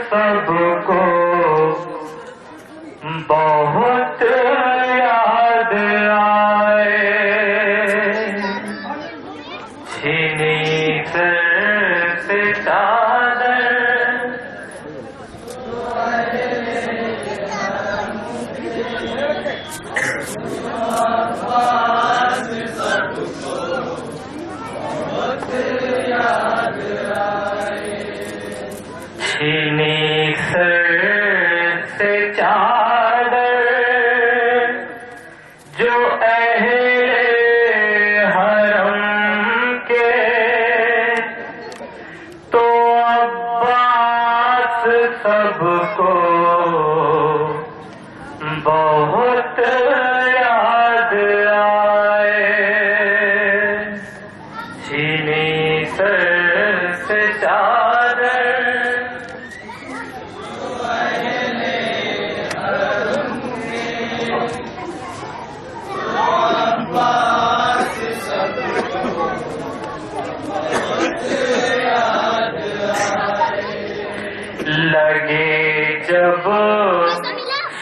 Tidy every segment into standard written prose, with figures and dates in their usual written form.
سب کو بہت یاد آئے، چھینی سر سے چادر چھینی سر سے چادر جو اہل حرم کے، تو عباس سب کو بہت یاد آئے، چھینی سر سے چادر لگے جب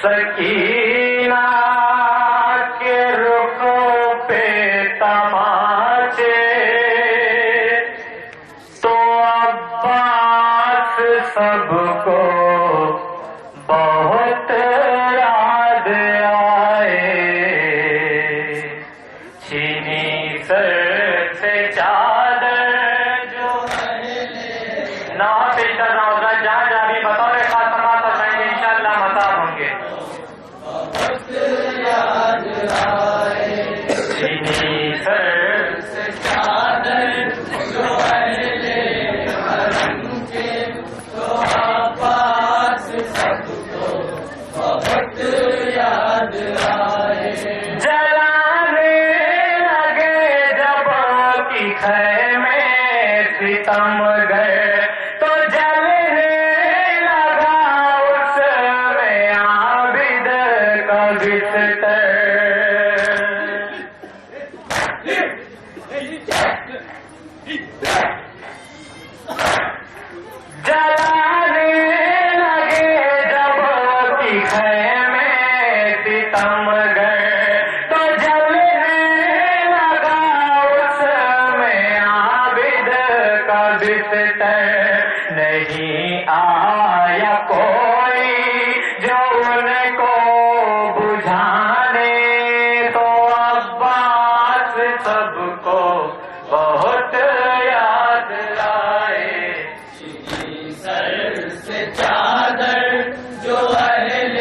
سکینہ کے رخوں پہ تماچے، تو عباس سب کو بہت یاد آئے، چھینی سر سے چادر جو نام پیش کرنا ہوگا، جہاں جہاں بھی بطور خاص سماعت اور میں انشاءاللہ مطاب ہوں گے۔ چھینی سر سے چادر جو اہل حرم کے، تو عباس سب کو بہت یاد آئے، جلانے لگے جب کی خیمے ستم گئے، تو جلنے لگا اس میں عابد کا بستر، جلانے لگے جب کی خیمے ستم گئے، تو جلنے لگا اس میں عابد کا بستر، نہیں آیا کوئی جو ان کو بجھانے، تو عباس سب کو بہت یاد آئے، چھینی سر سے چادر جو اہل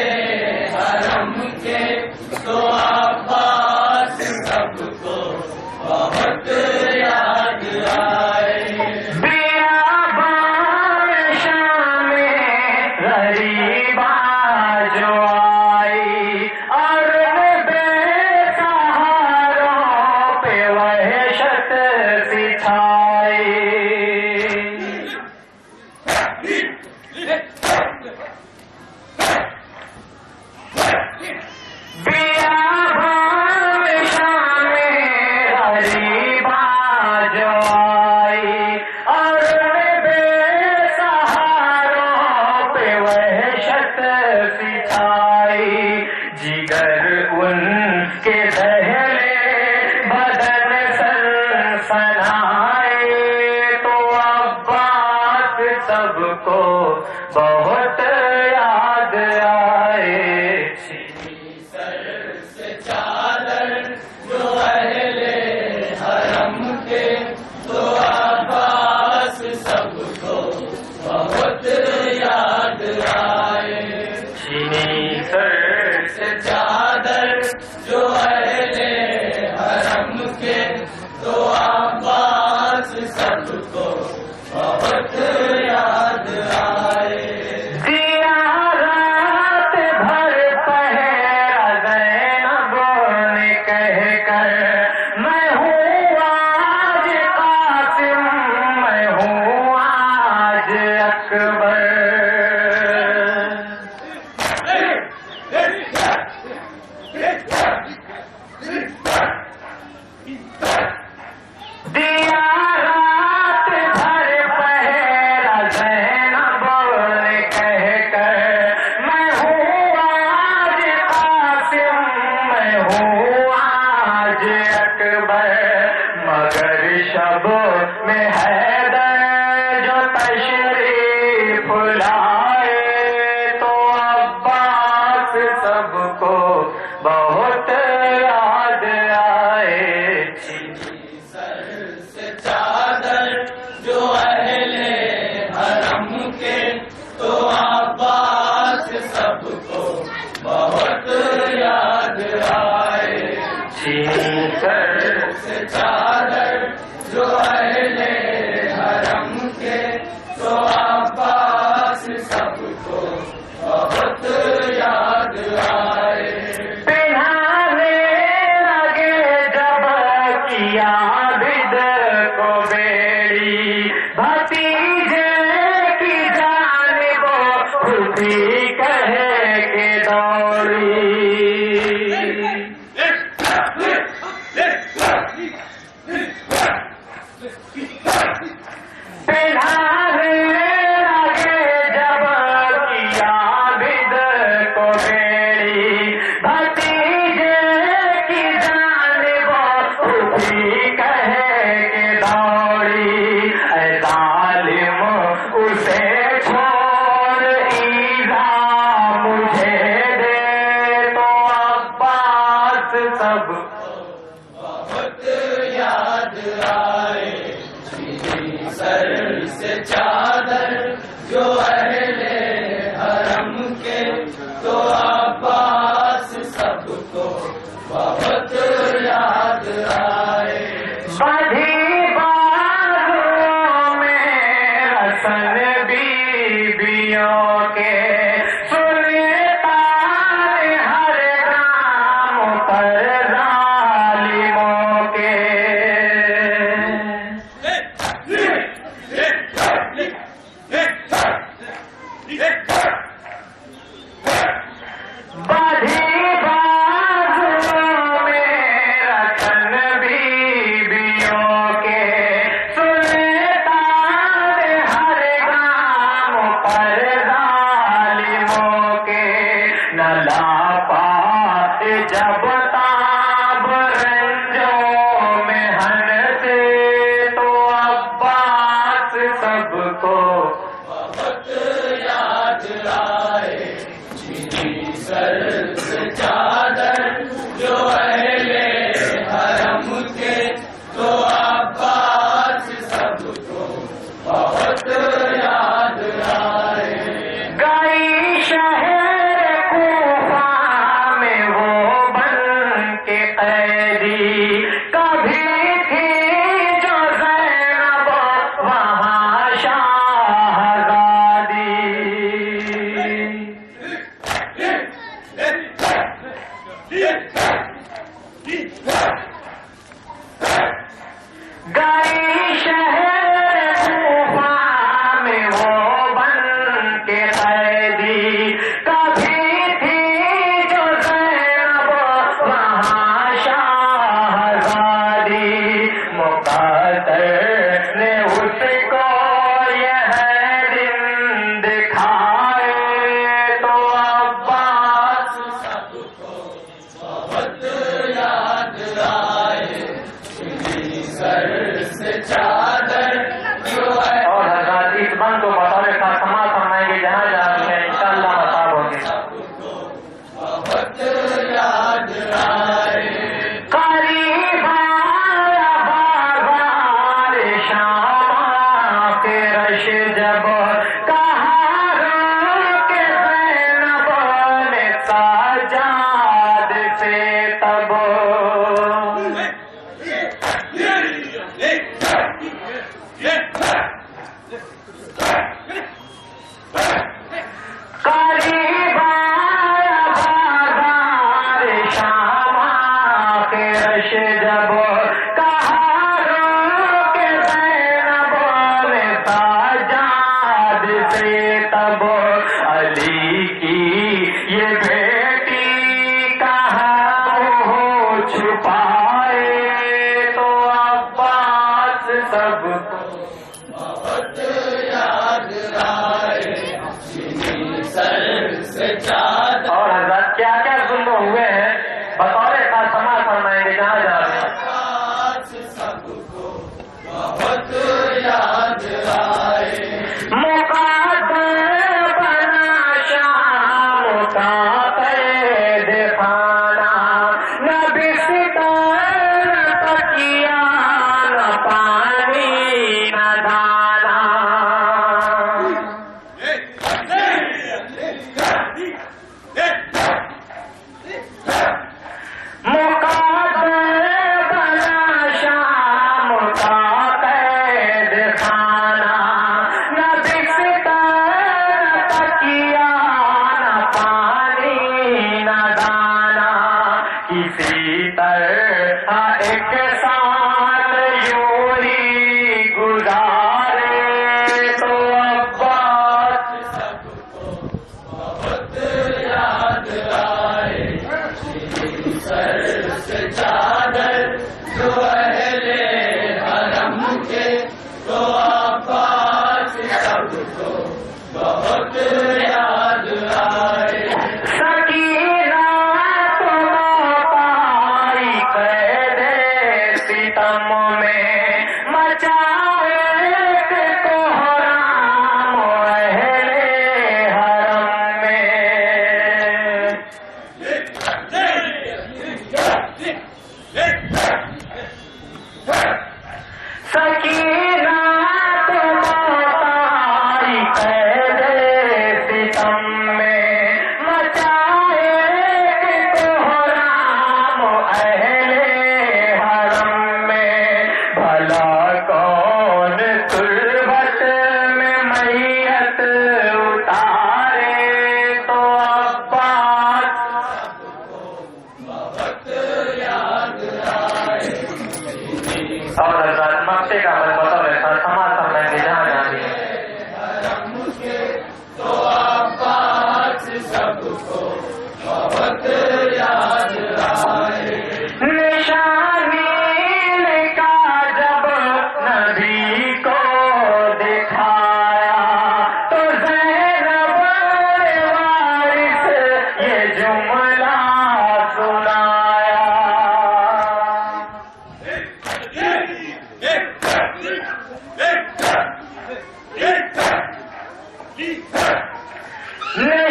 حرم کے، تو عباس سب کو بہت یاد آئے، غریبا جو آئی اور بے سہاروں پہ وحشت سکھائی، بیابان شام غریبا جو آئی اور بے سہاروں پہ وحشت سکھائی، جگر ان کے دہلے بدن سنسنائے، تو عباس سب کو بہت یاد آئے، چھینی سر سے چادر جو اہل حرم کے، تو عباس سب کو بہت یاد آئے، چھینی سر سے چادر جو اہل حرم کے، تو عباس سب کو بہت یاد آئے، شب میں حیدر جو تشریف لائے تو عباس سب کو بہت یاد آئے. سر سے چادر جو اہل حرم کے تو عباس سب کو بہت یاد آئے. سر سے چادر جو اہل حرم کے تو عباس سب کو بہت یاد آئے. پہنانے لگے جب کیا عابد کو بیڑی بھتیجے کی جانب خودی کہے کہ دوڑی. پہنانے لگے جب کیا عابد کو بیڑی بھتیجے کی جانب خودی کہے کہ دوڑی. اے ظالم اسے چھوڑ ایذا مجھے دے تو عباس سب بہت یاد آئے. سر سے چادر جو اہل حرم کے تو عباس سب کو بہت یاد آئے. بدھی بازوں میں رسن بیبیوں کے سنتا ہے ہر گام پر ظالموں کے. بدھی بازوں میں رسن بیبیوں کے سنتا ہے ہر گام پر ظالموں کے. نہ لا پاتے جب تاب رنجوں میں ہنسے تو عباس سب کو بہت یاد آئے. سر سے چادر جو اہل حرم کے تو عباس سب کو بہت یاد آئے. گئی شہر کوفہ میں وہ بن کے قیدی کبھی تھی جو زینب وہاں شاہزادی. گئی شہر کوفہ میں وہ بن کے قیدی کبھی تھی جو زینب وہاں شاہزادی. مقدر نے اس کو یہ دن دکھائے تو عباس سب کو بہت یاد آئے. سر سے چادر جو ہے اور حضرات اس بند کو بطور کا سماعت فرمائیں گے. جہاں جہاں میں انشاءاللہ مطاب ہوں گے. سب کو بہت یاد آئے. قریب آیا بازار شام کے رش جب کہا کہ زینب نے سجاد سے تب. قریب آیا بازار شام کے رش جب کہا کہ زینب نے سجاد سے تب. علی کی یہ بیٹی کہاں ہو چھپائے تو عباس سب کو بہت یاد آئے. سر سے چادر اور حضرت کیا کیا ظلم ہوئے ہیں بطور کا سما فرمائیں گے. جہاں جا رہے ہیں سب کو تو عباس سب کو بہت یاد آئے سکینہ تو پائی قید ستم میں مچائے کوہرام اہل حرم میں سکینہ تو پائی قید ستم میں مچائے کوہرام اہل حرم میں بھلا کون تربت میں میت اتارے تو عباس بہت یاد آئے اور حضرت مکے کا بطور ایسا سما میں جہاں جانی حرم کے تو عباس سب کو بہت یاد آئے نشانی کا جب نبی کو دکھایا تو زینب وارث یہ جملہ سنایا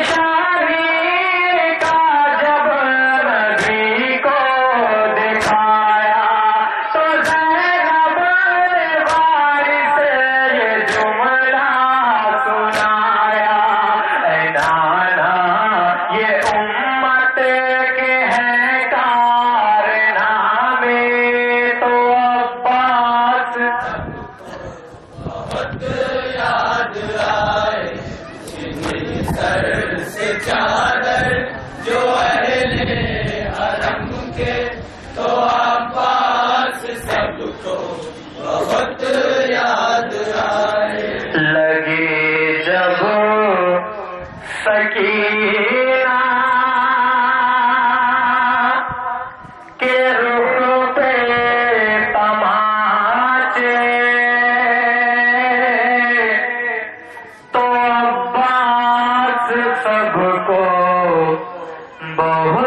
نشانی کا جب نبی کو دکھایا تو زینب وارث یہ جملہ سنایا اے نانا یہ امت کے ہیں کارنامے تو عباس بہت یاد آئے جنہیں سر سے چادر جو اہل حرم کے تو عباس سب کو بہت یاد آئے لگے جب سکینہ کے رخ پہ تماچے تو عباس سب کو بہت